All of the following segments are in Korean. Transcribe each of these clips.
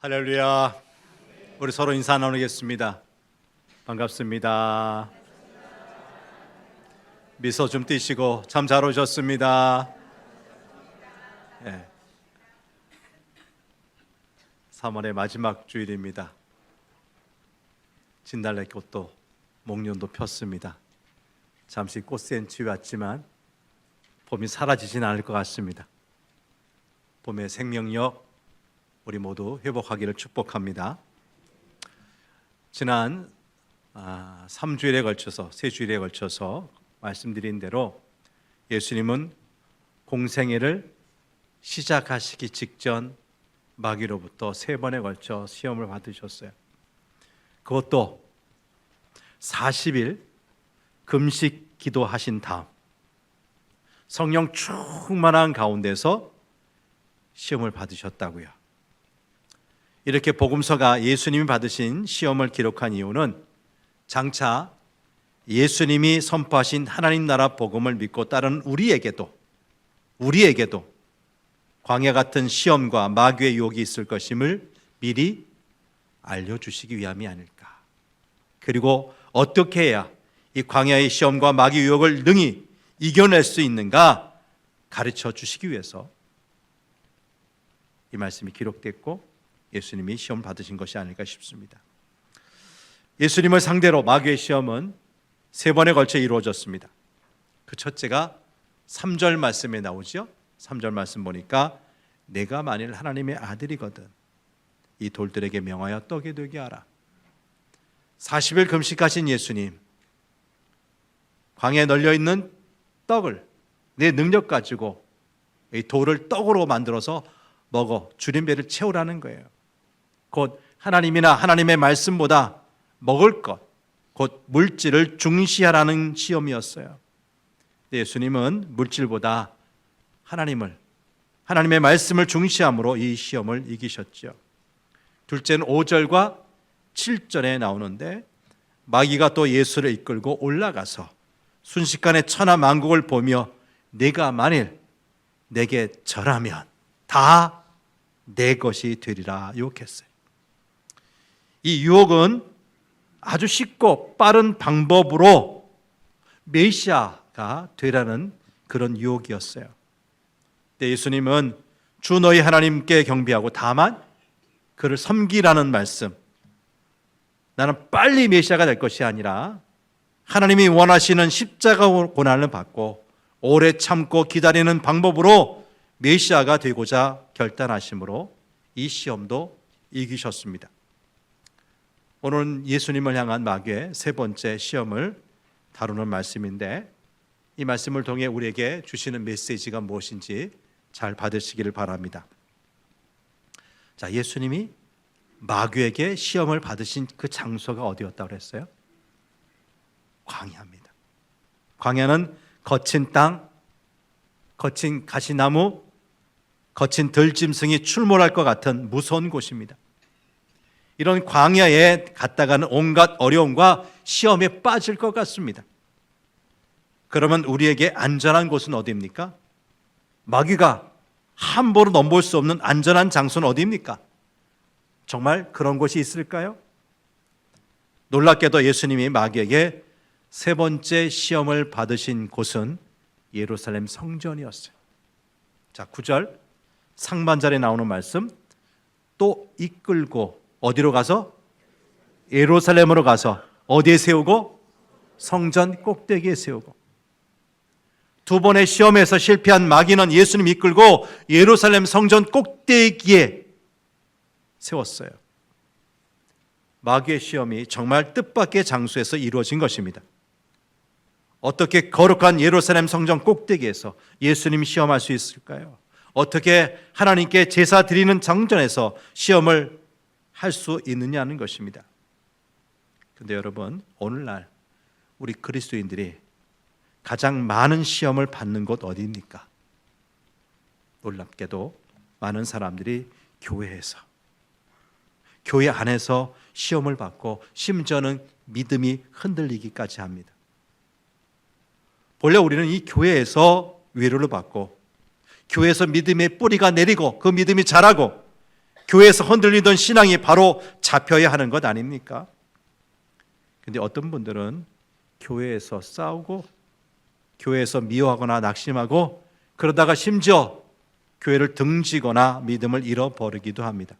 할렐루야. 우리 서로 인사 나누겠습니다. 반갑습니다. 미소 좀 띄시고 참 잘 오셨습니다. 네. 3월의 마지막 주일입니다. 진달래꽃도 목련도 폈습니다. 잠시 꽃센치 왔지만 봄이 사라지진 않을 것 같습니다. 봄의 생명력 우리 모두 회복하기를 축복합니다. 지난 3주일에 걸쳐서 3주일에 걸쳐서 말씀드린 대로 예수님은 공생애를 시작하시기 직전 마귀로부터 3번에 걸쳐 시험을 받으셨어요. 그것도 40일 금식 기도하신 다음 성령 충만한 가운데서 시험을 받으셨다고요. 이렇게 복음서가 예수님이 받으신 시험을 기록한 이유는 장차 예수님이 선포하신 하나님 나라 복음을 믿고 따르는 우리에게도 광야 같은 시험과 마귀의 유혹이 있을 것임을 미리 알려주시기 위함이 아닐까. 그리고 어떻게 해야 이 광야의 시험과 마귀 유혹을 능히 이겨낼 수 있는가 가르쳐 주시기 위해서 이 말씀이 기록됐고 예수님이 시험 받으신 것이 아닐까 싶습니다. 예수님을 상대로 마귀의 시험은 3번에 걸쳐 이루어졌습니다. 그 첫째가 3절 말씀에 나오죠. 3절 말씀 보니까 내가 만일 하나님의 아들이거든 이 돌들에게 명하여 떡이 되게 하라. 40일 금식하신 예수님, 광야에 널려있는 떡을 내 능력 가지고 이 돌을 떡으로 만들어서 먹어 줄인 배를 채우라는 거예요. 곧 하나님이나 하나님의 말씀보다 먹을 것, 곧 물질을 중시하라는 시험이었어요. 예수님은 물질보다 하나님의 말씀을 중시함으로 이 시험을 이기셨죠. 둘째는 5절과 7절에 나오는데 마귀가 또 예수를 이끌고 올라가서 순식간에 천하 만국을 보며 내가 만일 내게 절하면 다 내 것이 되리라 유혹했어요. 이 유혹은 아주 쉽고 빠른 방법으로 메시아가 되라는 그런 유혹이었어요. 예수님은 주 너희 하나님께 경배하고 다만 그를 섬기라는 말씀, 나는 빨리 메시아가 될 것이 아니라 하나님이 원하시는 십자가 고난을 받고 오래 참고 기다리는 방법으로 메시아가 되고자 결단하심으로 이 시험도 이기셨습니다. 오늘은 예수님을 향한 마귀의 3번째 시험을 다루는 말씀인데 이 말씀을 통해 우리에게 주시는 메시지가 무엇인지 잘 받으시기를 바랍니다. 자, 예수님이 마귀에게 시험을 받으신 그 장소가 어디였다고 그랬어요? 광야입니다. 광야는 거친 땅, 거친 가시나무, 거친 들짐승이 출몰할 것 같은 무서운 곳입니다. 이런 광야에 갔다가는 온갖 어려움과 시험에 빠질 것 같습니다. 그러면 우리에게 안전한 곳은 어디입니까? 마귀가 함부로 넘볼 수 없는 안전한 장소는 어디입니까? 정말 그런 곳이 있을까요? 놀랍게도 예수님이 마귀에게 3번째 시험을 받으신 곳은 예루살렘 성전이었어요. 자, 9절 상반절에 나오는 말씀, 또 이끌고 어디로 가서? 예루살렘으로 가서 어디에 세우고? 성전 꼭대기에 세우고. 2번의 시험에서 실패한 마귀는 예수님 이끌고 예루살렘 성전 꼭대기에 세웠어요. 마귀의 시험이 정말 뜻밖의 장소에서 이루어진 것입니다. 어떻게 거룩한 예루살렘 성전 꼭대기에서 예수님이 시험할 수 있을까요? 어떻게 하나님께 제사 드리는 정전에서 시험을 할 수 있느냐는 것입니다. 그런데 여러분, 오늘날 우리 그리스도인들이 가장 많은 시험을 받는 곳 어디입니까? 놀랍게도 많은 사람들이 교회에서, 교회 안에서 시험을 받고 심지어는 믿음이 흔들리기까지 합니다. 본래 우리는 이 교회에서 위로를 받고 교회에서 믿음의 뿌리가 내리고 그 믿음이 자라고 교회에서 흔들리던 신앙이 바로 잡혀야 하는 것 아닙니까? 근데 어떤 분들은 교회에서 싸우고 교회에서 미워하거나 낙심하고 그러다가 심지어 교회를 등지거나 믿음을 잃어버리기도 합니다.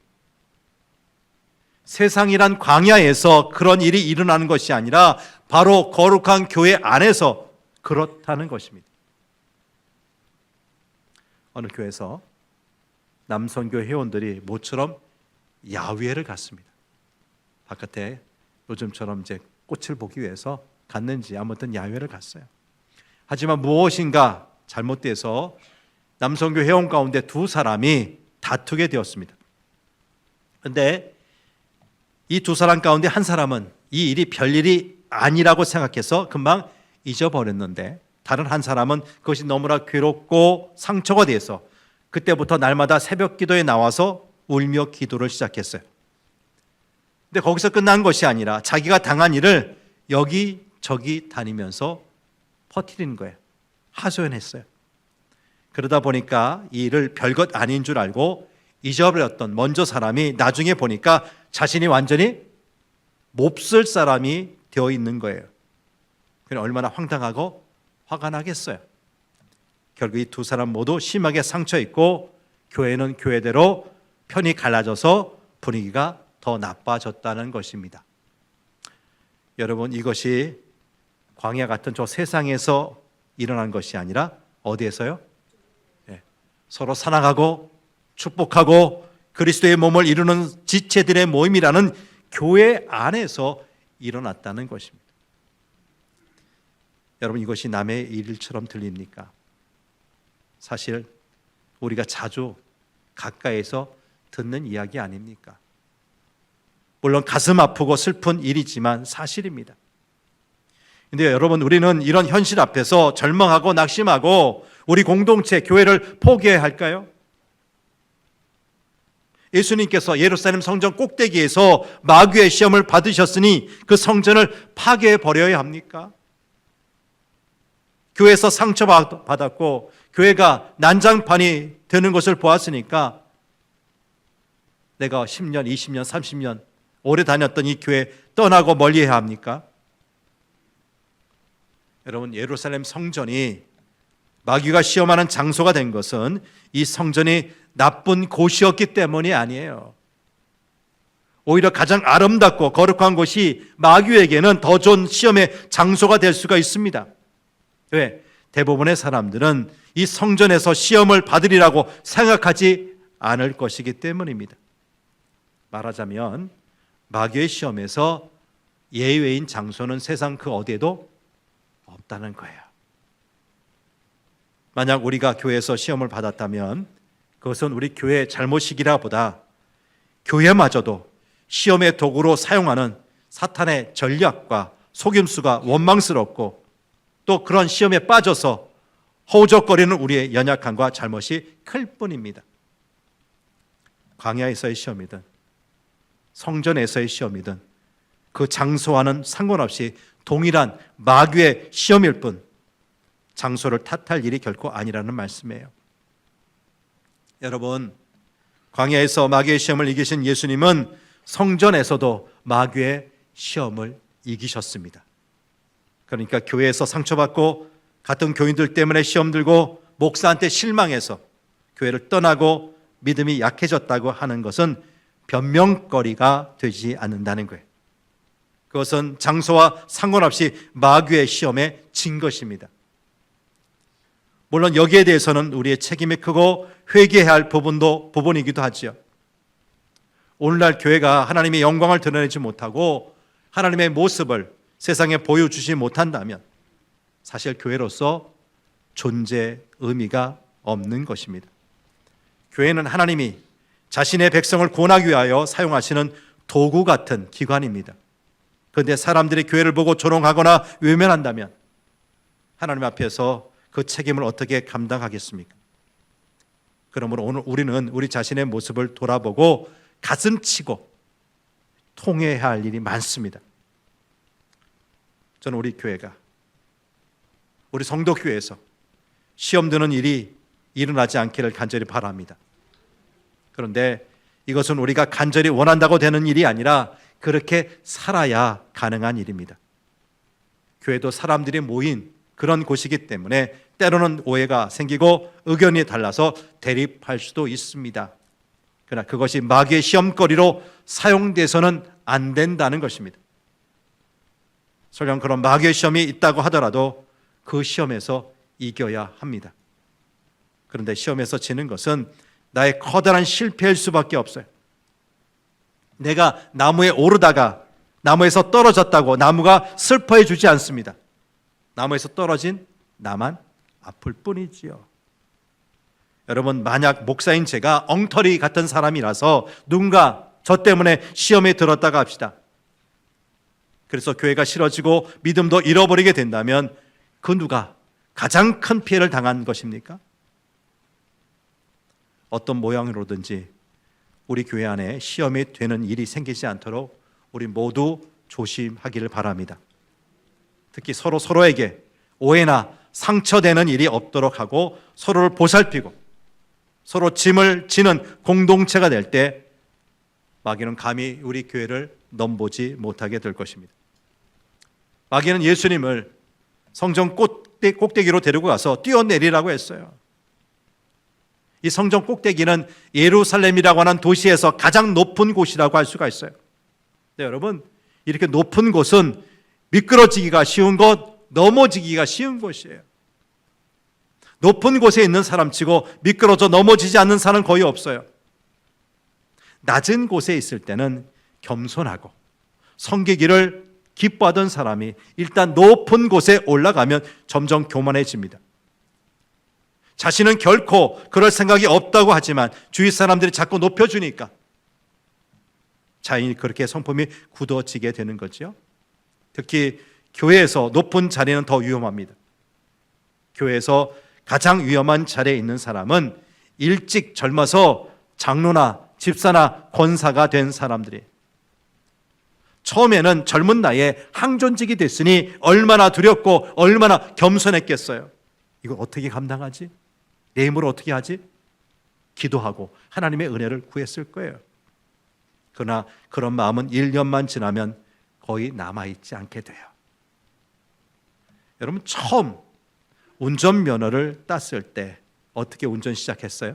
세상이란 광야에서 그런 일이 일어나는 것이 아니라 바로 거룩한 교회 안에서 그렇다는 것입니다. 어느 교회에서 남선교 회원들이 모처럼 야외를 갔습니다. 바깥에 요즘처럼 이제 꽃을 보기 위해서 갔는지 아무튼 야외를 갔어요. 하지만 무엇인가 잘못돼서 남선교 회원 가운데 두 사람이 다투게 되었습니다. 그런데 이 두 사람 가운데 한 사람은 이 일이 별일이 아니라고 생각해서 금방 잊어버렸는데, 다른 한 사람은 그것이 너무나 괴롭고 상처가 돼서 그때부터 날마다 새벽 기도에 나와서 울며 기도를 시작했어요. 근데 거기서 끝난 것이 아니라 자기가 당한 일을 여기저기 다니면서 퍼뜨리는 거예요. 하소연했어요. 그러다 보니까 이 일을 별것 아닌 줄 알고 잊어버렸던 먼저 사람이 나중에 보니까 자신이 완전히 몹쓸 사람이 되어 있는 거예요. 그럼 얼마나 황당하고 화가 나겠어요. 결국 이 두 사람 모두 심하게 상처 있고 교회는 교회대로 편이 갈라져서 분위기가 더 나빠졌다는 것입니다. 여러분, 이것이 광야 같은 저 세상에서 일어난 것이 아니라 어디에서요? 서로 사랑하고 축복하고 그리스도의 몸을 이루는 지체들의 모임이라는 교회 안에서 일어났다는 것입니다. 여러분, 이것이 남의 일처럼 들립니까? 사실 우리가 자주 가까이서 듣는 이야기 아닙니까? 물론 가슴 아프고 슬픈 일이지만 사실입니다. 근데 여러분, 우리는 이런 현실 앞에서 절망하고 낙심하고 우리 공동체, 교회를 포기해야 할까요? 예수님께서 예루살렘 성전 꼭대기에서 마귀의 시험을 받으셨으니 그 성전을 파괴해 버려야 합니까? 교회에서 상처받았고 교회가 난장판이 되는 것을 보았으니까 내가 10년, 20년, 30년 오래 다녔던 이 교회 떠나고 멀리해야 합니까? 여러분, 예루살렘 성전이 마귀가 시험하는 장소가 된 것은 이 성전이 나쁜 곳이었기 때문이 아니에요. 오히려 가장 아름답고 거룩한 곳이 마귀에게는 더 좋은 시험의 장소가 될 수가 있습니다. 왜? 대부분의 사람들은 이 성전에서 시험을 받으리라고 생각하지 않을 것이기 때문입니다. 말하자면 마귀의 시험에서 예외인 장소는 세상 그 어디에도 없다는 거예요. 만약 우리가 교회에서 시험을 받았다면 그것은 우리 교회의 잘못이기라 보다 교회마저도 시험의 도구로 사용하는 사탄의 전략과 속임수가 원망스럽고 또 그런 시험에 빠져서 허우적거리는 우리의 연약함과 잘못이 클 뿐입니다. 광야에서의 시험이든 성전에서의 시험이든 그 장소와는 상관없이 동일한 마귀의 시험일 뿐 장소를 탓할 일이 결코 아니라는 말씀이에요. 여러분, 광야에서 마귀의 시험을 이기신 예수님은 성전에서도 마귀의 시험을 이기셨습니다. 그러니까 교회에서 상처받고 같은 교인들 때문에 시험 들고 목사한테 실망해서 교회를 떠나고 믿음이 약해졌다고 하는 것은 변명거리가 되지 않는다는 거예요. 그것은 장소와 상관없이 마귀의 시험에 진 것입니다. 물론 여기에 대해서는 우리의 책임이 크고 회개해야 할 부분이기도 하지요. 오늘날 교회가 하나님의 영광을 드러내지 못하고 하나님의 모습을 세상에 보여주지 못한다면 사실 교회로서 존재 의미가 없는 것입니다. 교회는 하나님이 자신의 백성을 구원하기 위하여 사용하시는 도구 같은 기관입니다. 그런데 사람들이 교회를 보고 조롱하거나 외면한다면 하나님 앞에서 그 책임을 어떻게 감당하겠습니까? 그러므로 오늘 우리는 우리 자신의 모습을 돌아보고 가슴치고 통회해야 할 일이 많습니다. 저는 우리 교회가, 우리 성도교회에서 시험 드는 일이 일어나지 않기를 간절히 바랍니다. 그런데 이것은 우리가 간절히 원한다고 되는 일이 아니라 그렇게 살아야 가능한 일입니다. 교회도 사람들이 모인 그런 곳이기 때문에 때로는 오해가 생기고 의견이 달라서 대립할 수도 있습니다. 그러나 그것이 마귀의 시험거리로 사용돼서는 안 된다는 것입니다. 설령 그런 마귀의 시험이 있다고 하더라도 그 시험에서 이겨야 합니다. 그런데 시험에서 지는 것은 나의 커다란 실패일 수밖에 없어요. 내가 나무에 오르다가 나무에서 떨어졌다고 나무가 슬퍼해 주지 않습니다. 나무에서 떨어진 나만 아플 뿐이지요. 여러분, 만약 목사인 제가 엉터리 같은 사람이라서 누군가 저 때문에 시험에 들었다가 합시다. 그래서 교회가 싫어지고 믿음도 잃어버리게 된다면 그 누가 가장 큰 피해를 당한 것입니까? 어떤 모양으로든지 우리 교회 안에 시험이 되는 일이 생기지 않도록 우리 모두 조심하기를 바랍니다. 특히 서로에게 오해나 상처되는 일이 없도록 하고 서로를 보살피고 서로 짐을 지는 공동체가 될 때 마귀는 감히 우리 교회를 넘보지 못하게 될 것입니다. 마귀는 예수님을 성전 꼭대기로 데리고 가서 뛰어내리라고 했어요. 이 성전 꼭대기는 예루살렘이라고 하는 도시에서 가장 높은 곳이라고 할 수가 있어요. 네, 여러분, 이렇게 높은 곳은 미끄러지기가 쉬운 곳, 넘어지기가 쉬운 곳이에요. 높은 곳에 있는 사람치고 미끄러져 넘어지지 않는 사람은 거의 없어요. 낮은 곳에 있을 때는 겸손하고 섬기기를 기뻐하던 사람이 일단 높은 곳에 올라가면 점점 교만해집니다. 자신은 결코 그럴 생각이 없다고 하지만 주위 사람들이 자꾸 높여주니까 자연히 그렇게 성품이 굳어지게 되는 거죠. 특히 교회에서 높은 자리는 더 위험합니다. 교회에서 가장 위험한 자리에 있는 사람은 일찍 젊어서 장로나 집사나 권사가 된 사람들이 처음에는 젊은 나이에 항존직이 됐으니 얼마나 두렵고 얼마나 겸손했겠어요. 이거 어떻게 감당하지? 내 힘으로 어떻게 하지? 기도하고 하나님의 은혜를 구했을 거예요. 그러나 그런 마음은 1년만 지나면 거의 남아있지 않게 돼요. 여러분, 처음 운전면허를 땄을 때 어떻게 운전 시작했어요?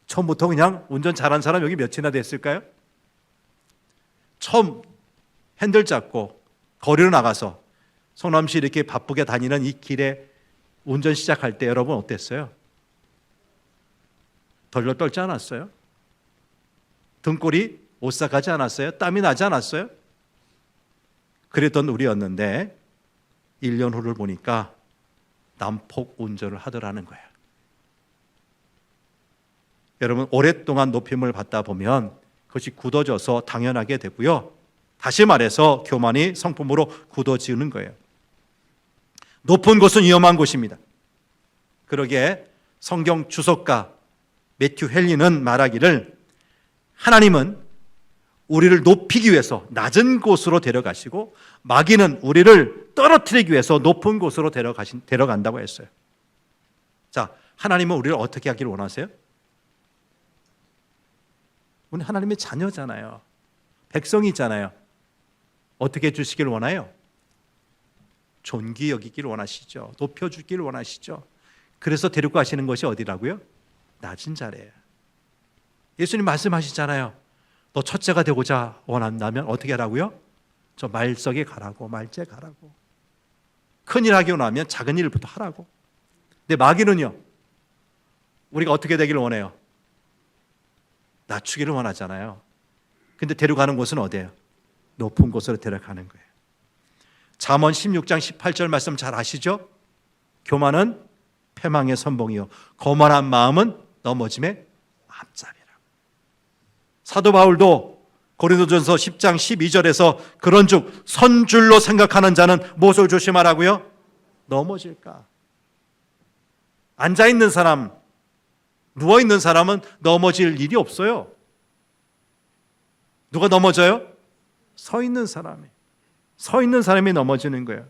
처음부터 그냥 운전 잘한 사람 여기 몇이나 됐을까요? 처음 핸들 잡고 거리로 나가서 성남시 이렇게 바쁘게 다니는 이 길에 운전 시작할 때 여러분 어땠어요? 덜덜 떨지 않았어요? 등골이 오싹하지 않았어요? 땀이 나지 않았어요? 그랬던 우리였는데 1년 후를 보니까 난폭 운전을 하더라는 거예요. 여러분, 오랫동안 높임을 받다 보면 그것이 굳어져서 당연하게 되고요. 다시 말해서 교만이 성품으로 굳어지는 거예요. 높은 곳은 위험한 곳입니다. 그러기에 성경 주석가 매튜 헨리는 말하기를 하나님은 우리를 높이기 위해서 낮은 곳으로 데려가시고 마귀는 우리를 떨어뜨리기 위해서 높은 곳으로 데려간다고 했어요. 자, 하나님은 우리를 어떻게 하기를 원하세요? 우리 하나님의 자녀잖아요. 백성이잖아요. 어떻게 해주시길 원해요? 존귀 여기기를 원하시죠. 높여주기를 원하시죠. 그래서 데리고 가시는 것이 어디라고요? 낮은 자리예요. 예수님 말씀하시잖아요. 너 첫째가 되고자 원한다면 어떻게 하라고요? 저 말석에 가라고, 말째 가라고. 큰일 하기 원하면 작은 일부터 하라고. 근데 마귀는요, 우리가 어떻게 되기를 원해요? 낮추기를 원하잖아요. 근데 데려가는 곳은 어디예요? 높은 곳으로 데려가는 거예요. 잠언 16장 18절 말씀 잘 아시죠? 교만은 패망의 선봉이요 거만한 마음은 넘어짐의 앞잡이라. 사도 바울도 고린도전서 10장 12절에서 그런즉 선줄로 생각하는 자는 무엇을 조심하라고요? 넘어질까. 앉아있는 사람, 누워있는 사람은 넘어질 일이 없어요. 누가 넘어져요? 서 있는 사람이 넘어지는 거예요.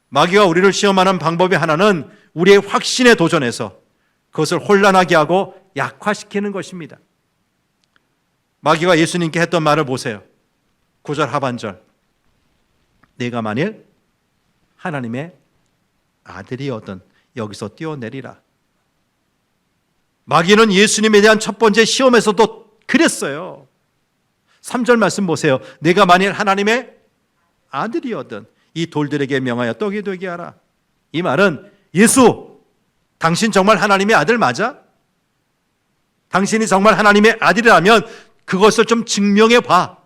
마귀가 우리를 시험하는 방법의 하나는 우리의 확신에 도전해서 그것을 혼란하게 하고 약화시키는 것입니다. 마귀가 예수님께 했던 말을 보세요. 9절 하반절. 내가 만일 하나님의 아들이거든 여기서 뛰어내리라. 마귀는 예수님에 대한 첫 번째 시험에서도 그랬어요. 3절 말씀 보세요. 내가 만일 하나님의 아들이거든 이 돌들에게 명하여 떡이 되게 하라. 이 말은 예수, 당신 정말 하나님의 아들 맞아? 당신이 정말 하나님의 아들이라면 그것을 좀 증명해 봐.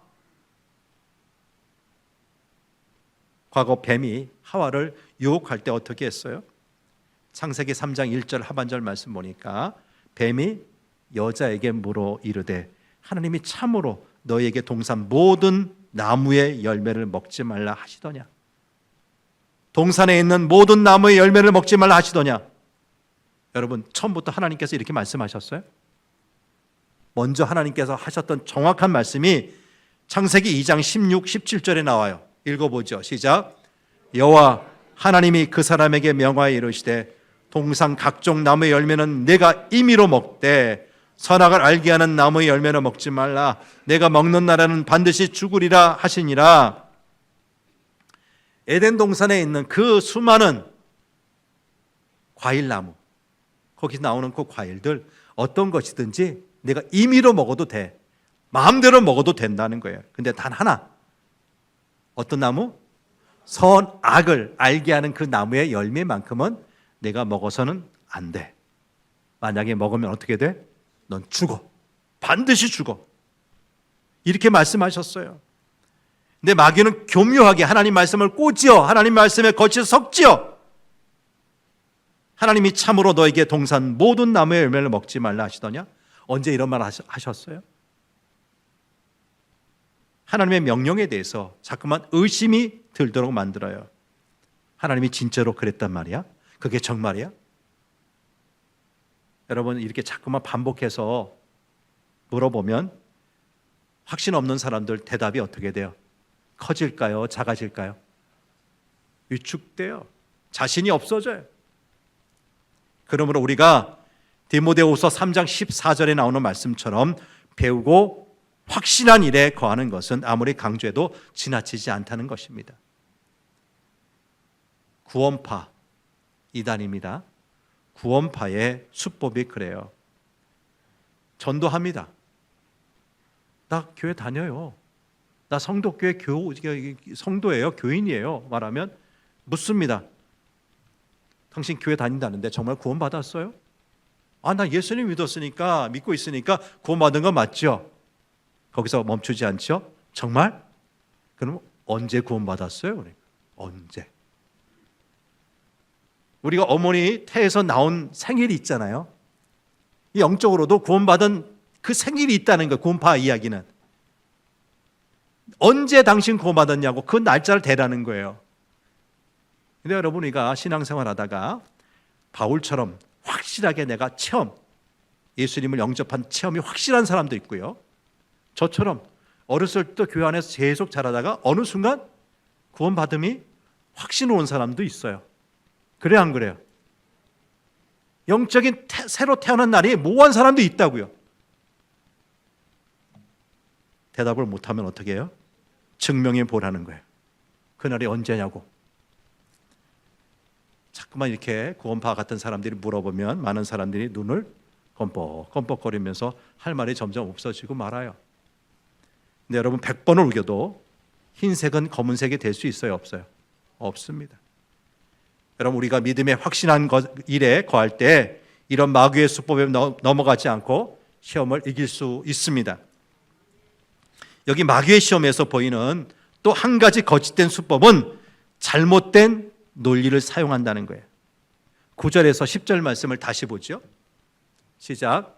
과거 뱀이 하와를 유혹할 때 어떻게 했어요? 창세기 3장 1절 하반절 말씀 보니까 뱀이 여자에게 물어 이르되 하나님이 참으로 너희에게 동산 모든 나무의 열매를 먹지 말라 하시더냐? 동산에 있는 모든 나무의 열매를 먹지 말라 하시더냐? 여러분, 처음부터 하나님께서 이렇게 말씀하셨어요? 먼저 하나님께서 하셨던 정확한 말씀이 창세기 2장 16, 17절에 나와요. 읽어보죠. 시작. 여호와 하나님이 그 사람에게 명하여 이르시되 동산 각종 나무의 열매는 내가 임의로 먹되 선악을 알게 하는 나무의 열매는 먹지 말라. 내가 먹는 날에는 반드시 죽으리라 하시니라. 에덴 동산에 있는 그 수많은 과일나무, 거기서 나오는 그 과일들 어떤 것이든지 내가 임의로 먹어도 돼. 마음대로 먹어도 된다는 거예요. 근데 단 하나, 어떤 나무? 선악을 알게 하는 그 나무의 열매만큼은 내가 먹어서는 안 돼. 만약에 먹으면 어떻게 돼? 넌 죽어. 반드시 죽어. 이렇게 말씀하셨어요. 근데 마귀는 교묘하게 하나님 말씀을 꼬지어 하나님 말씀에 거쳐 섞지어 하나님이 참으로 너에게 동산 모든 나무의 열매를 먹지 말라 하시더냐? 언제 이런 말 하셨어요? 하나님의 명령에 대해서 자꾸만 의심이 들도록 만들어요. 하나님이 진짜로 그랬단 말이야? 그게 정말이야? 여러분, 이렇게 자꾸만 반복해서 물어보면 확신 없는 사람들 대답이 어떻게 돼요? 커질까요? 작아질까요? 위축돼요. 자신이 없어져요. 그러므로 우리가 디모데후서 3장 14절에 나오는 말씀처럼 배우고 확신한 일에 거하는 것은 아무리 강조해도 지나치지 않다는 것입니다. 구원파 이단입니다. 구원파의 수법이 그래요. 전도합니다. 나 교회 다녀요. 나 성도교회 성도예요. 교인이에요. 말하면 묻습니다. 당신 교회 다닌다는데 정말 구원받았어요? 아, 나 예수님 믿었으니까, 믿고 있으니까 구원받은 거 맞죠? 거기서 멈추지 않죠? 정말? 그럼 언제 구원받았어요? 그러니까 언제? 우리가 어머니 태에서 나온 생일이 있잖아요. 영적으로도 구원받은 그 생일이 있다는 거예요. 구원파 이야기는. 언제 당신 구원받았냐고 그 날짜를 대라는 거예요. 근데 여러분, 우리가 신앙생활 하다가 바울처럼 확실하게 내가 예수님을 영접한 체험이 확실한 사람도 있고요. 저처럼 어렸을 때 교회 안에서 계속 자라다가 어느 순간 구원받음이 확신 온 사람도 있어요. 그래요, 안 그래요? 영적인 새로 태어난 날이 모호한 사람도 있다고요. 대답을 못하면 어떻게 해요? 증명해 보라는 거예요. 그날이 언제냐고. 자꾸만 이렇게 구원파 같은 사람들이 물어보면 많은 사람들이 눈을 껌뻑껌뻑거리면서 할 말이 점점 없어지고 말아요. 근데 여러분, 100번을 우겨도 흰색은 검은색이 될 수 있어요? 없어요? 없습니다. 여러분, 우리가 믿음에 확신한 일에 거할 때 이런 마귀의 수법에 넘어가지 않고 시험을 이길 수 있습니다. 여기 마귀의 시험에서 보이는 또 한 가지 거짓된 수법은 잘못된 논리를 사용한다는 거예요. 9절에서 10절 말씀을 다시 보죠. 시작.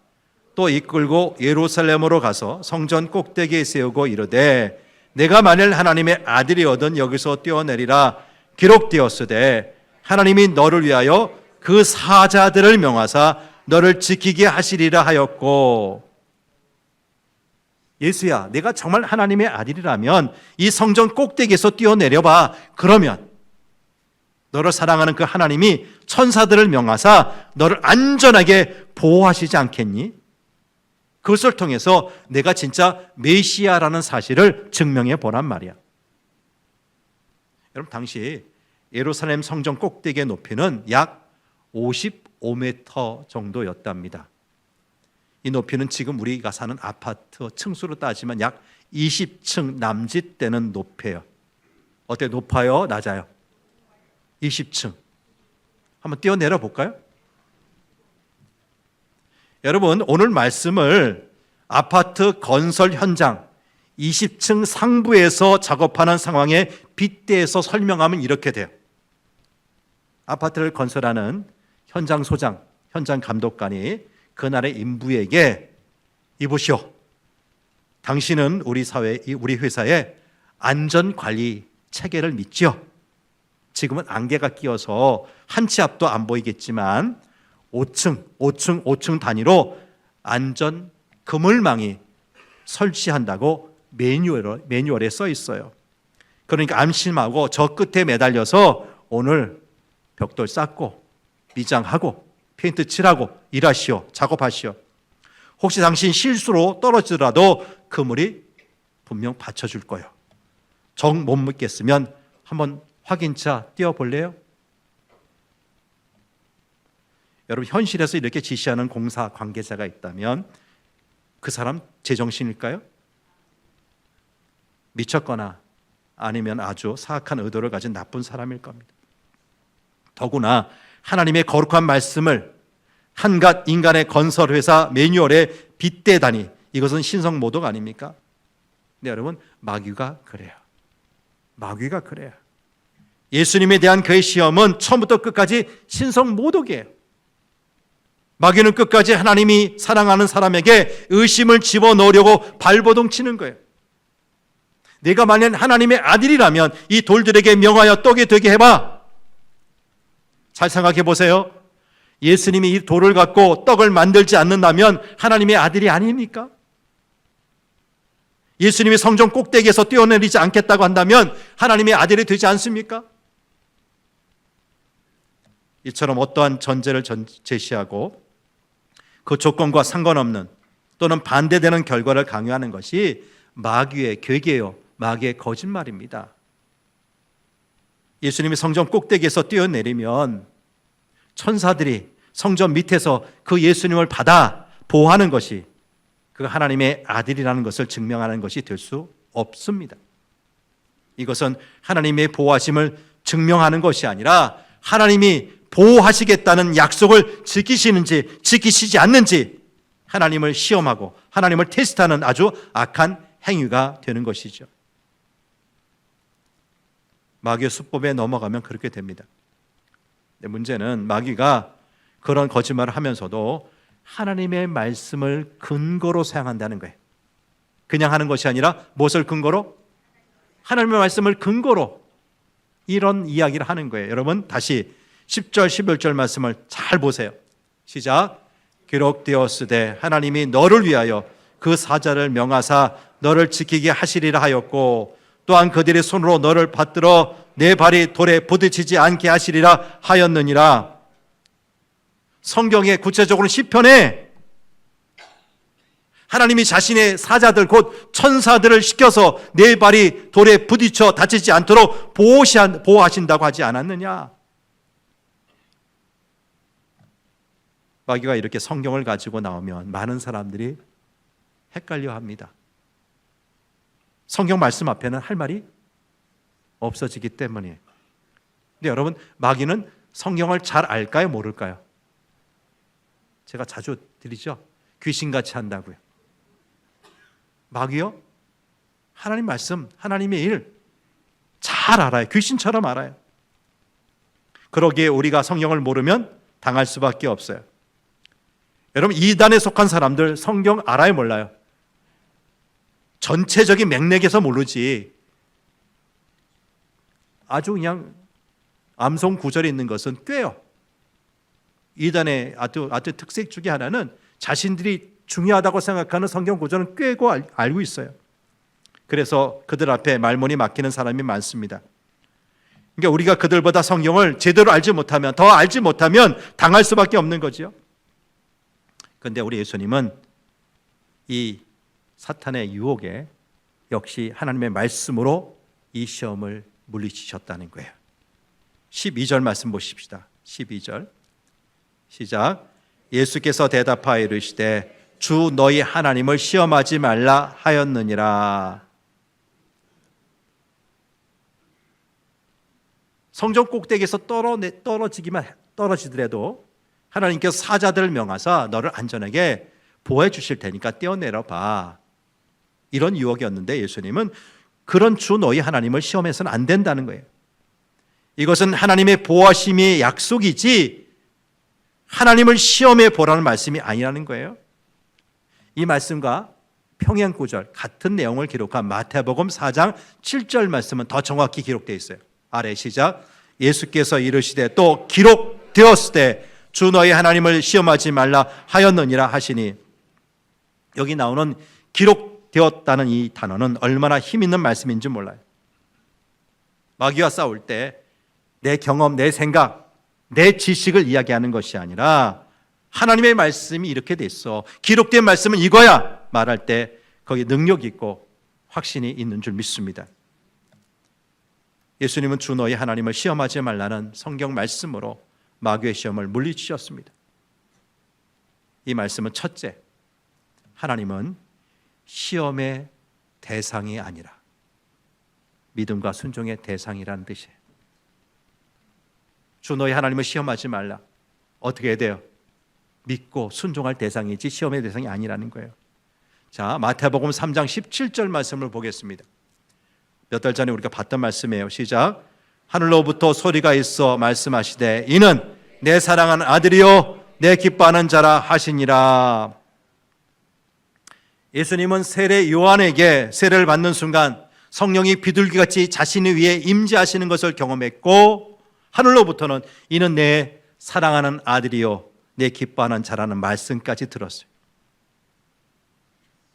또 이끌고 예루살렘으로 가서 성전 꼭대기에 세우고 이르되 내가 만일 하나님의 아들이거든 여기서 뛰어내리라. 기록되었으되 하나님이 너를 위하여 그 사자들을 명하사 너를 지키게 하시리라 하였고. 예수야, 내가 정말 하나님의 아들이라면 이 성전 꼭대기에서 뛰어내려봐. 그러면 너를 사랑하는 그 하나님이 천사들을 명하사 너를 안전하게 보호하시지 않겠니? 그것을 통해서 내가 진짜 메시아라는 사실을 증명해 보란 말이야. 여러분, 당시 예루살렘 성전 꼭대기의 높이는 약 55m 정도였답니다. 이 높이는 지금 우리가 사는 아파트 층수로 따지면 약 20층 남짓 되는 높이에요. 어때, 높아요? 낮아요? 20층. 한번 뛰어내려 볼까요? 여러분, 오늘 말씀을 아파트 건설 현장 20층 상부에서 작업하는 상황에 빗대서 설명하면 이렇게 돼요. 아파트를 건설하는 현장 소장, 현장 감독관이 그날의 인부에게, 이보시오, 당신은 우리 사회, 우리 회사의 안전관리 체계를 믿지요? 지금은 안개가 끼어서 한 치 앞도 안 보이겠지만 5층 단위로 안전 그물망이 설치한다고 매뉴얼에 써 있어요. 그러니까 안심하고 저 끝에 매달려서 오늘 벽돌 쌓고 미장하고 페인트 칠하고 일하시오, 작업하시오. 혹시 당신 실수로 떨어지더라도 그물이 분명 받쳐줄 거예요. 정 못 믿겠으면 한번 확인차 띄워볼래요? 여러분, 현실에서 이렇게 지시하는 공사 관계자가 있다면 그 사람 제정신일까요? 미쳤거나 아니면 아주 사악한 의도를 가진 나쁜 사람일 겁니다. 더구나 하나님의 거룩한 말씀을 한갓 인간의 건설회사 매뉴얼에 빗대다니, 이것은 신성모독 아닙니까? 네, 여러분, 마귀가 그래요. 마귀가 그래요. 예수님에 대한 그의 시험은 처음부터 끝까지 신성모독이에요. 마귀는 끝까지 하나님이 사랑하는 사람에게 의심을 집어넣으려고 발버둥 치는 거예요. 내가 만약 하나님의 아들이라면 이 돌들에게 명하여 떡이 되게 해봐. 잘 생각해 보세요. 예수님이 이 돌을 갖고 떡을 만들지 않는다면 하나님의 아들이 아닙니까? 예수님이 성전 꼭대기에서 뛰어내리지 않겠다고 한다면 하나님의 아들이 되지 않습니까? 이처럼 어떠한 전제를 제시하고 그 조건과 상관없는 또는 반대되는 결과를 강요하는 것이 마귀의 괴계요, 마귀의 거짓말입니다. 예수님이 성전 꼭대기에서 뛰어내리면 천사들이 성전 밑에서 그 예수님을 받아 보호하는 것이 그 하나님의 아들이라는 것을 증명하는 것이 될 수 없습니다. 이것은 하나님의 보호하심을 증명하는 것이 아니라 하나님이 보호하시겠다는 약속을 지키시는지 지키시지 않는지 하나님을 시험하고 하나님을 테스트하는 아주 악한 행위가 되는 것이죠. 마귀의 수법에 넘어가면 그렇게 됩니다. 문제는 마귀가 그런 거짓말을 하면서도 하나님의 말씀을 근거로 사용한다는 거예요. 그냥 하는 것이 아니라 무엇을 근거로? 하나님의 말씀을 근거로 이런 이야기를 하는 거예요. 여러분, 다시 10절 11절 말씀을 잘 보세요. 시작. 기록되었으되 하나님이 너를 위하여 그 사자를 명하사 너를 지키게 하시리라 하였고 또한 그들의 손으로 너를 받들어 내 발이 돌에 부딪히지 않게 하시리라 하였느니라. 성경에 구체적으로 시편에 하나님이 자신의 사자들 곧 천사들을 시켜서 내 발이 돌에 부딪혀 다치지 않도록 보호하신다고 하지 않았느냐? 마귀가 이렇게 성경을 가지고 나오면 많은 사람들이 헷갈려 합니다. 성경 말씀 앞에는 할 말이 없어지기 때문이에요. 근데 여러분, 마귀는 성경을 잘 알까요? 모를까요? 제가 자주 드리죠. 귀신같이 한다고요. 마귀요? 하나님 말씀, 하나님의 일 잘 알아요. 귀신처럼 알아요. 그러기에 우리가 성경을 모르면 당할 수밖에 없어요. 여러분, 이단에 속한 사람들 성경 알아요, 몰라요? 전체적인 맥락에서 모르지. 아주 그냥 암송 구절에 있는 것은 꿰요. 이단의 아주 특색 중에 하나는 자신들이 중요하다고 생각하는 성경 구절은 꿰고 알고 있어요. 그래서 그들 앞에 말문이 막히는 사람이 많습니다. 그러니까 우리가 그들보다 성경을 제대로 알지 못하면, 더 알지 못하면 당할 수밖에 없는 거죠. 그런데 우리 예수님은 이 사탄의 유혹에 역시 하나님의 말씀으로 이 시험을 물리치셨다는 거예요. 12절 말씀 보십시다. 12절 시작. 예수께서 대답하여 이르시되 주 너희 하나님을 시험하지 말라 하였느니라. 성전 꼭대기에서 떨어지더라도 하나님께서 사자들을 명하사 너를 안전하게 보호해 주실 테니까 뛰어내려 봐. 이런 유혹이었는데 예수님은 그런 주 너희 하나님을 시험해서는 안 된다는 거예요. 이것은 하나님의 보호하심의 약속이지 하나님을 시험해 보라는 말씀이 아니라는 거예요. 이 말씀과 평행구절 같은 내용을 기록한 마태복음 4장 7절 말씀은 더 정확히 기록되어 있어요. 아래 시작. 예수께서 이르시되 또 기록되었을 때 주 너희 하나님을 시험하지 말라 하였느니라 하시니, 여기 나오는 기록되었다는 이 단어는 얼마나 힘 있는 말씀인지 몰라요. 마귀와 싸울 때 내 경험, 내 생각, 내 지식을 이야기하는 것이 아니라 하나님의 말씀이 이렇게 됐어, 기록된 말씀은 이거야 말할 때 거기에 능력이 있고 확신이 있는 줄 믿습니다. 예수님은 주 너희 하나님을 시험하지 말라는 성경 말씀으로 마귀의 시험을 물리치셨습니다. 이 말씀은 첫째, 하나님은 시험의 대상이 아니라 믿음과 순종의 대상이라는 뜻이에요. 주 너희 하나님을 시험하지 말라. 어떻게 해야 돼요? 믿고 순종할 대상이지 시험의 대상이 아니라는 거예요. 자, 마태복음 3장 17절 말씀을 보겠습니다. 몇 달 전에 우리가 봤던 말씀이에요. 시작. 하늘로부터 소리가 있어 말씀하시되 이는 내 사랑하는 아들이요 내 기뻐하는 자라 하시니라. 예수님은 세례 요한에게 세례를 받는 순간 성령이 비둘기같이 자신 위에 임재하시는 것을 경험했고, 하늘로부터는 이는 내 사랑하는 아들이요 내 기뻐하는 자라는 말씀까지 들었어요.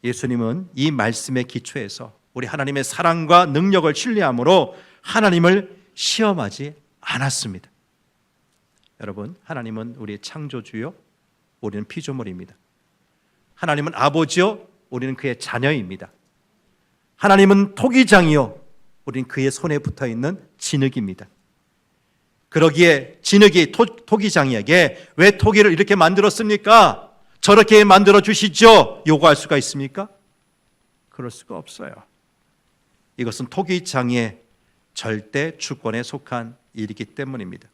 예수님은 이 말씀의 기초에서 우리 하나님의 사랑과 능력을 신뢰함으로 하나님을 시험하지 않았습니다. 여러분, 하나님은 우리의 창조주요, 우리는 피조물입니다. 하나님은 아버지요, 우리는 그의 자녀입니다. 하나님은 토기장이요, 우리는 그의 손에 붙어있는 진흙입니다. 그러기에 진흙이 토기장이에게 왜 토기를 이렇게 만들었습니까? 저렇게 만들어 주시죠 요구할 수가 있습니까? 그럴 수가 없어요. 이것은 토기장의 절대 주권에 속한 일이기 때문입니다.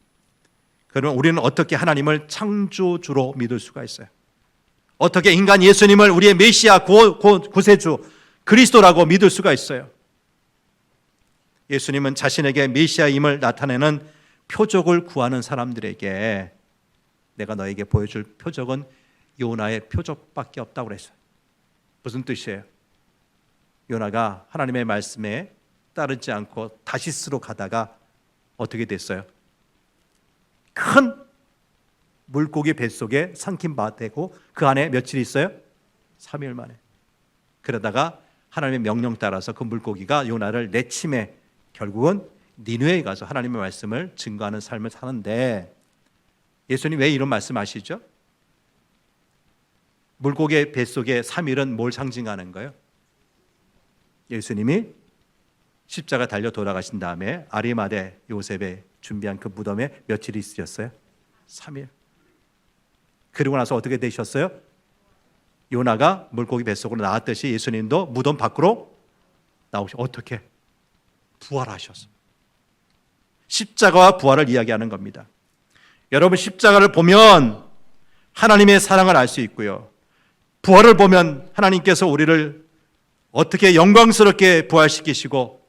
그러면 우리는 어떻게 하나님을 창조주로 믿을 수가 있어요? 어떻게 인간 예수님을 우리의 메시아 구세주 그리스도라고 믿을 수가 있어요? 예수님은 자신에게 메시아임을 나타내는 표적을 구하는 사람들에게 내가 너에게 보여줄 표적은 요나의 표적밖에 없다고 그랬어요. 무슨 뜻이에요? 요나가 하나님의 말씀에 따르지 않고 다시스로 가다가 어떻게 됐어요? 큰 물고기 뱃속에 삼킨 바 되고 그 안에 며칠 있어요? 3일 만에. 그러다가 하나님의 명령 따라서 그 물고기가 요나를 내침해 결국은 니느웨에 가서 하나님의 말씀을 증거하는 삶을 사는데, 예수님 왜 이런 말씀 하시죠? 물고기의 뱃속에 3일은 뭘 상징하는 거예요? 예수님이 십자가 달려 돌아가신 다음에 아리마대 요셉의 준비한 그 무덤에 며칠 있으셨어요? 3일. 그리고 나서 어떻게 되셨어요? 요나가 물고기 뱃속으로 나왔듯이 예수님도 무덤 밖으로 나오셔. 어떻게? 부활하셨어. 십자가와 부활을 이야기하는 겁니다. 여러분, 십자가를 보면 하나님의 사랑을 알 수 있고요, 부활을 보면 하나님께서 우리를 어떻게 영광스럽게 부활시키시고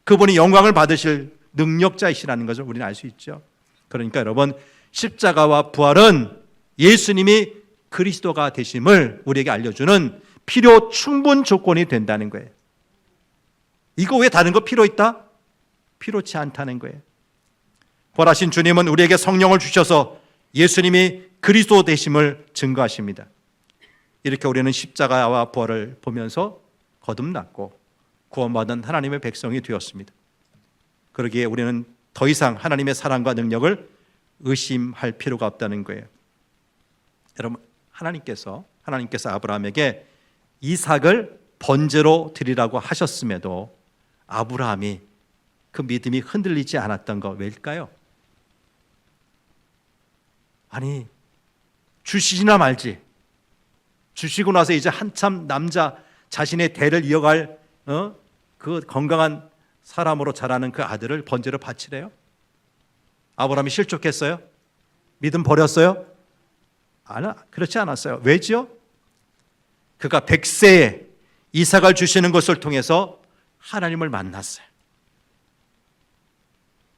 그분이 영광을 받으실 능력자이시라는 것을 우리는 알 수 있죠. 그러니까 여러분, 십자가와 부활은 예수님이 그리스도가 되심을 우리에게 알려주는 필요 충분 조건이 된다는 거예요. 이거 왜 다른 거 필요 있다? 필요치 않다는 거예요. 부활하신 주님은 우리에게 성령을 주셔서 예수님이 그리스도 되심을 증거하십니다. 이렇게 우리는 십자가와 부활을 보면서 거듭났고 구원받은 하나님의 백성이 되었습니다. 그러기에 우리는 더 이상 하나님의 사랑과 능력을 의심할 필요가 없다는 거예요. 여러분, 하나님께서 아브라함에게 이삭을 번제로 드리라고 하셨음에도 아브라함이 그 믿음이 흔들리지 않았던 거 왜일까요? 아니, 주시지나 말지. 주시고 나서 이제 한참 남자 자신의 대를 이어갈 그 건강한 사람으로 자라는 그 아들을 번제로 바치래요? 아브라함이 실족했어요? 믿음 버렸어요? 그렇지 않았어요. 왜지요? 그가 100세에 이삭을 주시는 것을 통해서 하나님을 만났어요.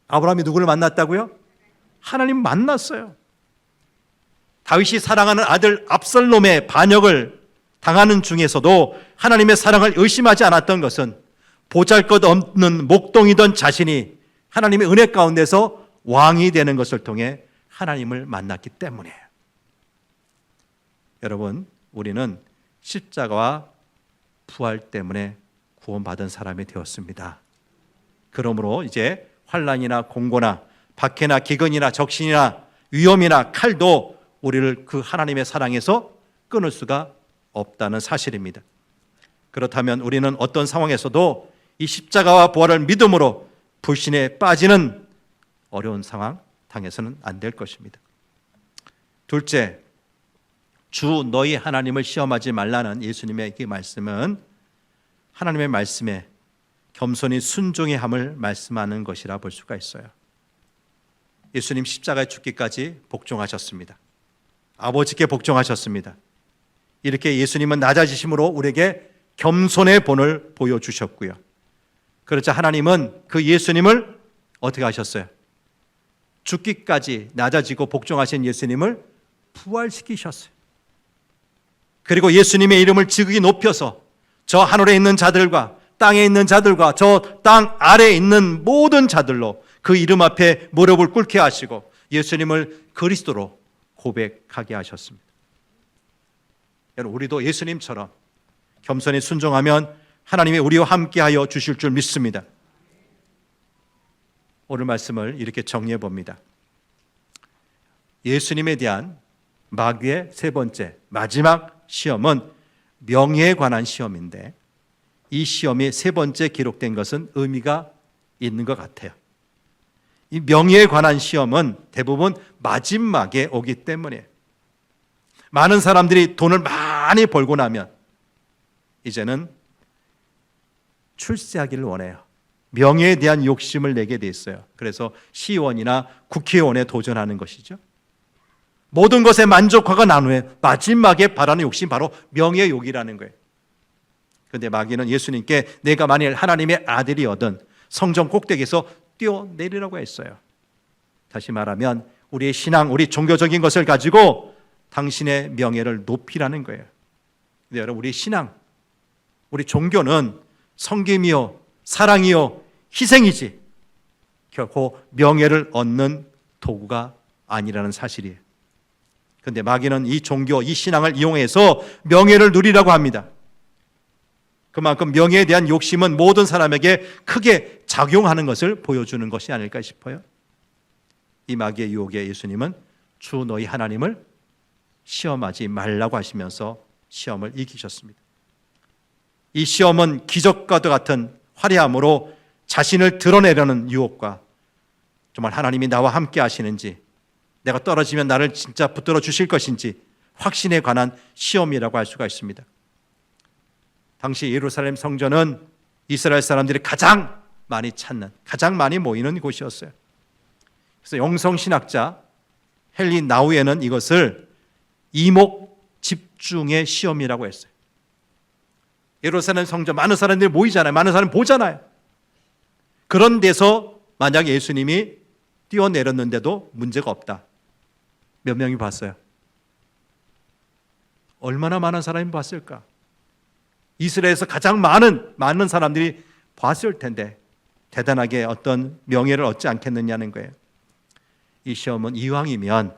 아브라함이 누구를 만났다고요? 하나님 만났어요. 다윗이 사랑하는 아들 압살롬의 반역을 당하는 중에서도 하나님의 사랑을 의심하지 않았던 것은 보잘것없는 목동이던 자신이 하나님의 은혜 가운데서 왕이 되는 것을 통해 하나님을 만났기 때문이에요. 여러분, 우리는 십자가와 부활 때문에 구원받은 사람이 되었습니다. 그러므로 이제 환난이나 공고나 박해나 기근이나 적신이나 위험이나 칼도 우리를 그 하나님의 사랑에서 끊을 수가 없다는 사실입니다. 그렇다면 우리는 어떤 상황에서도 이 십자가와 부활을 믿음으로 불신에 빠지는 어려운 상황 당해서는 안 될 것입니다. 둘째, 주 너희 하나님을 시험하지 말라는 예수님의 이 말씀은 하나님의 말씀에 겸손히 순종의 함을 말씀하는 것이라 볼 수가 있어요. 예수님 십자가에 죽기까지 복종하셨습니다. 아버지께 복종하셨습니다. 이렇게 예수님은 낮아지심으로 우리에게 겸손의 본을 보여주셨고요. 그렇자 하나님은 그 예수님을 어떻게 하셨어요? 죽기까지 낮아지고 복종하신 예수님을 부활시키셨어요. 그리고 예수님의 이름을 지극히 높여서 저 하늘에 있는 자들과 땅에 있는 자들과 저 땅 아래에 있는 모든 자들로 그 이름 앞에 무릎을 꿇게 하시고 예수님을 그리스도로 고백하게 하셨습니다. 여러분, 우리도 예수님처럼 겸손히 순종하면 하나님이 우리와 함께하여 주실 줄 믿습니다. 오늘 말씀을 이렇게 정리해 봅니다. 예수님에 대한 마귀의 세 번째 마지막 시험은 명예에 관한 시험인데 이 시험이 세 번째 기록된 것은 의미가 있는 것 같아요. 이 명예에 관한 시험은 대부분 마지막에 오기 때문에 많은 사람들이 돈을 많이 벌고 나면 이제는 출세하기를 원해요. 명예에 대한 욕심을 내게 돼 있어요. 그래서 시의원이나 국회의원에 도전하는 것이죠. 모든 것에 만족하고 난 후에 마지막에 바라는 욕심이 바로 명예욕이라는 거예요. 그런데 마귀는 예수님께 내가 만일 하나님의 아들이거든 성전 꼭대기에서 뛰어내리라고 했어요. 다시 말하면 우리의 신앙, 우리 종교적인 것을 가지고 당신의 명예를 높이라는 거예요. 근데 여러분, 우리 신앙, 우리 종교는 섬김이요, 사랑이요, 희생이지 결코 명예를 얻는 도구가 아니라는 사실이에요. 그런데 마귀는 이 종교, 이 신앙을 이용해서 명예를 누리라고 합니다. 그만큼 명예에 대한 욕심은 모든 사람에게 크게 작용하는 것을 보여주는 것이 아닐까 싶어요. 이 마귀의 유혹에 예수님은 주 너희 하나님을 시험하지 말라고 하시면서 시험을 이기셨습니다. 이 시험은 기적과도 같은 화려함으로 자신을 드러내려는 유혹과 정말 하나님이 나와 함께 하시는지, 내가 떨어지면 나를 진짜 붙들어 주실 것인지 확신에 관한 시험이라고 할 수가 있습니다. 당시 예루살렘 성전은 이스라엘 사람들이 가장 많이 찾는, 가장 많이 모이는 곳이었어요. 그래서 영성신학자 헨리 나우에는 이것을 이목 집중의 시험이라고 했어요. 예루살렘 성전 많은 사람들이 모이잖아요. 많은 사람이 보잖아요. 그런 데서 만약 예수님이 뛰어내렸는데도 문제가 없다. 몇 명이 봤어요? 얼마나 많은 사람이 봤을까? 이스라엘에서 가장 많은 사람들이 봤을 텐데 대단하게 어떤 명예를 얻지 않겠느냐는 거예요. 이 시험은 이왕이면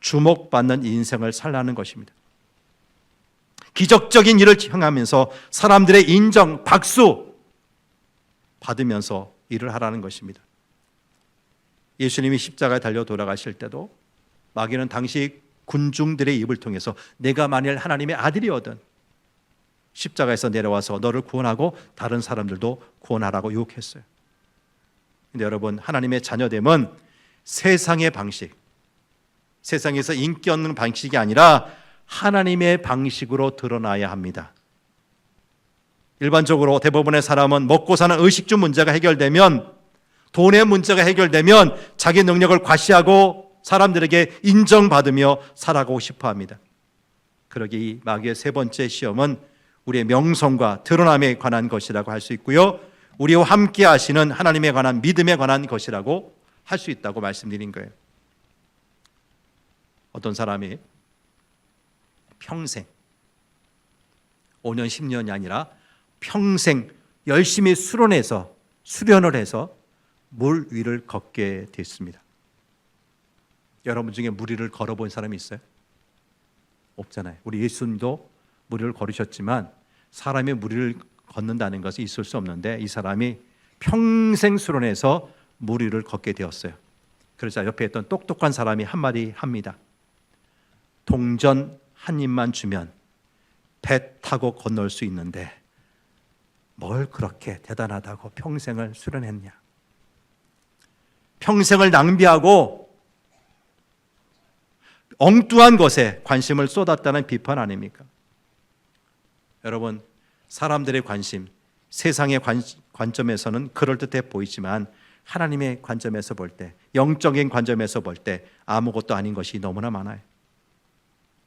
주목받는 인생을 살라는 것입니다. 기적적인 일을 행하면서 사람들의 인정, 박수 받으면서 일을 하라는 것입니다. 예수님이 십자가에 달려 돌아가실 때도 마귀는 당시 군중들의 입을 통해서 내가 만일 하나님의 아들이거든 십자가에서 내려와서 너를 구원하고 다른 사람들도 구원하라고 유혹했어요. 근데 여러분, 하나님의 자녀됨은 세상의 방식, 세상에서 인기 없는 방식이 아니라 하나님의 방식으로 드러나야 합니다. 일반적으로 대부분의 사람은 먹고 사는 의식주 문제가 해결되면, 돈의 문제가 해결되면 자기 능력을 과시하고 사람들에게 인정받으며 살아가고 싶어 합니다. 그러기에 이 마귀의 세 번째 시험은 우리의 명성과 드러남에 관한 것이라고 할 수 있고요, 우리와 함께 하시는 하나님에 관한 믿음에 관한 것이라고 할 수 있다고 말씀드린 거예요. 어떤 사람이 평생 5년 10년이 아니라 평생 열심히 수련을 해서 물 위를 걷게 됐습니다. 여러분 중에 물 위를 걸어본 사람이 있어요? 없잖아요. 우리 예수님도 물 위를 걸으셨지만 사람이 물 위를 걷는다는 것이 있을 수 없는데, 이 사람이 평생 수련해서 물 위를 걷게 되었어요. 그러자 옆에 있던 똑똑한 사람이 한마디 합니다. 동전 한 입만 주면 배 타고 건널 수 있는데 뭘 그렇게 대단하다고 평생을 수련했냐. 평생을 낭비하고 엉뚱한 것에 관심을 쏟았다는 비판 아닙니까? 여러분, 사람들의 관심, 세상의 관점에서는 그럴듯해 보이지만 하나님의 관점에서 볼 때, 영적인 관점에서 볼 때 아무것도 아닌 것이 너무나 많아요.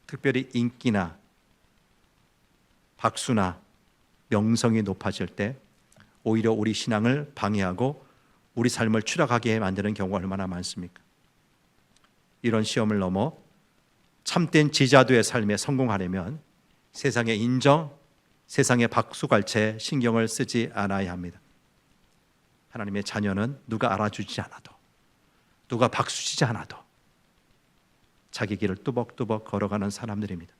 특별히 인기나 박수나 명성이 높아질 때 오히려 우리 신앙을 방해하고 우리 삶을 추락하게 만드는 경우가 얼마나 많습니까? 이런 시험을 넘어 참된 지자도의 삶에 성공하려면 세상의 인정, 세상의 박수갈채 신경을 쓰지 않아야 합니다. 하나님의 자녀는 누가 알아주지 않아도, 누가 박수치지 않아도 자기 길을 뚜벅뚜벅 걸어가는 사람들입니다.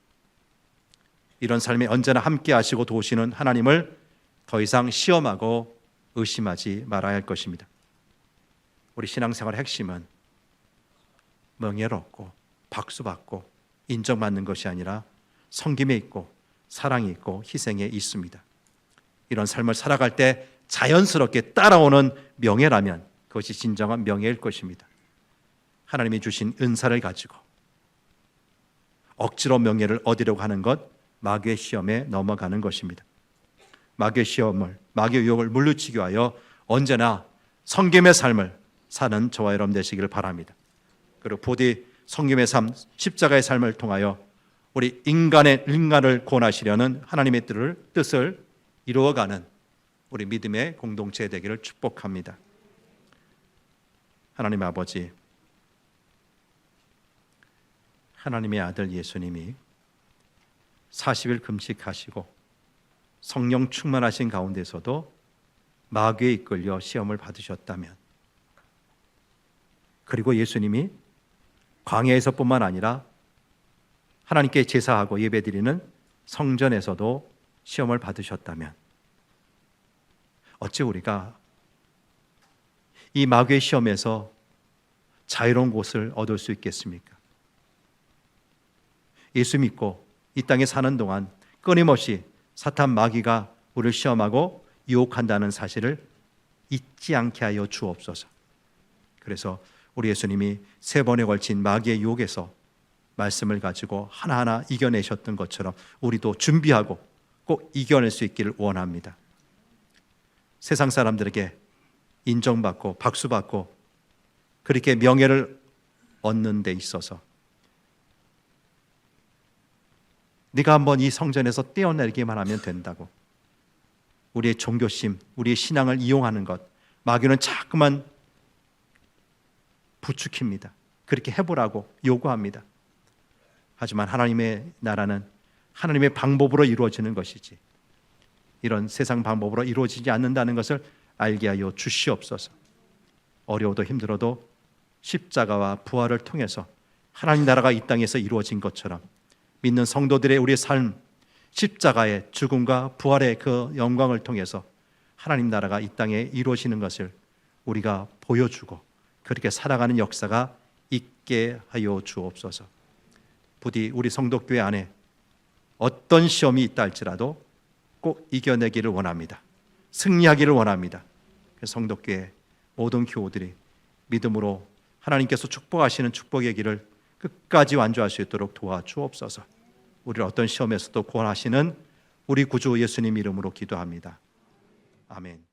이런 삶에 언제나 함께 하시고 도우시는 하나님을 더 이상 시험하고 의심하지 말아야 할 것입니다. 우리 신앙생활의 핵심은 명예를 얻고 박수받고 인정받는 것이 아니라 섬김에 있고 사랑이 있고 희생에 있습니다. 이런 삶을 살아갈 때 자연스럽게 따라오는 명예라면 그것이 진정한 명예일 것입니다. 하나님이 주신 은사를 가지고 억지로 명예를 얻으려고 하는 것, 마귀의 시험에 넘어가는 것입니다. 마귀의 시험을, 마귀의 유혹을 물리치기 위하여 언제나 섬김의 삶을 사는 저와 여러분 되시기를 바랍니다. 그리고 부디 섬김의 삶, 십자가의 삶을 통하여 우리 인간을 구원하시려는 하나님의 뜻을 이루어가는 우리 믿음의 공동체 되기를 축복합니다. 하나님 아버지, 하나님의 아들 예수님이 40일 금식하시고 성령 충만하신 가운데서도 마귀에 이끌려 시험을 받으셨다면, 그리고 예수님이 광야에서뿐만 아니라 하나님께 제사하고 예배드리는 성전에서도 시험을 받으셨다면 어찌 우리가 이 마귀의 시험에서 자유로운 곳을 얻을 수 있겠습니까? 예수 믿고 이 땅에 사는 동안 끊임없이 사탄 마귀가 우리를 시험하고 유혹한다는 사실을 잊지 않게 하여 주옵소서. 그래서 우리 예수님이 3번에 걸친 마귀의 유혹에서 말씀을 가지고 하나하나 이겨내셨던 것처럼 우리도 준비하고 꼭 이겨낼 수 있기를 원합니다. 세상 사람들에게 인정받고 박수받고 그렇게 명예를 얻는 데 있어서 네가 한번 이 성전에서 떼어내기만 하면 된다고 우리의 종교심, 우리의 신앙을 이용하는 것, 마귀는 자꾸만 부추깁니다. 그렇게 해보라고 요구합니다. 하지만 하나님의 나라는 하나님의 방법으로 이루어지는 것이지 이런 세상 방법으로 이루어지지 않는다는 것을 알게 하여 주시옵소서. 어려워도 힘들어도 십자가와 부활을 통해서 하나님 나라가 이 땅에서 이루어진 것처럼 믿는 성도들의 우리의 삶, 십자가의 죽음과 부활의 그 영광을 통해서 하나님 나라가 이 땅에 이루어지는 것을 우리가 보여주고 그렇게 살아가는 역사가 있게 하여 주옵소서. 부디 우리 성도교회 안에 어떤 시험이 있다 할지라도 꼭 이겨내기를 원합니다. 승리하기를 원합니다. 성덕교회 모든 교우들이 믿음으로 하나님께서 축복하시는 축복의 길을 끝까지 완주할 수 있도록 도와주옵소서. 우리를 어떤 시험에서도 구원하시는 우리 구주 예수님 이름으로 기도합니다. 아멘.